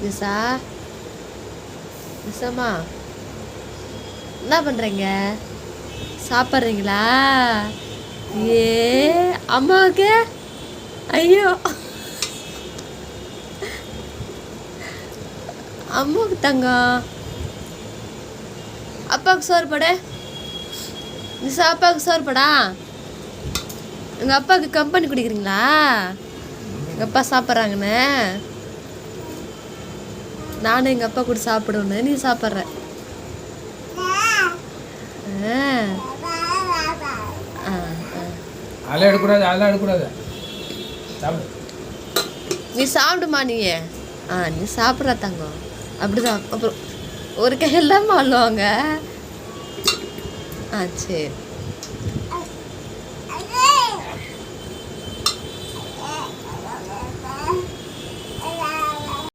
நிசா நிசாமா என்ன பண்ணுறீங்க? சாப்பிட்றீங்களா? ஏ அம்மாவுக்கு ஐயோ அம்மாவுக்கு தங்கம். அப்பாவுக்கு சோறு போட நிசா, அப்பாவுக்கு சோறு போடா. எங்கள் அப்பாவுக்கு கம்பெனி குடிக்கிறீங்களா? எங்கள் அப்பா சாப்பிட்றாங்கண்ணே. நானும் எங்கள் அப்பா கூட சாப்பிடணும். நீ சாப்பிட்ற? நீ சாப்பிடுமா நீ? நீ சாப்பிட்ற தங்கம். அப்படிதான். அப்புறம் ஒரு கையெல்லாம் ஆளுவாங்க. சரி.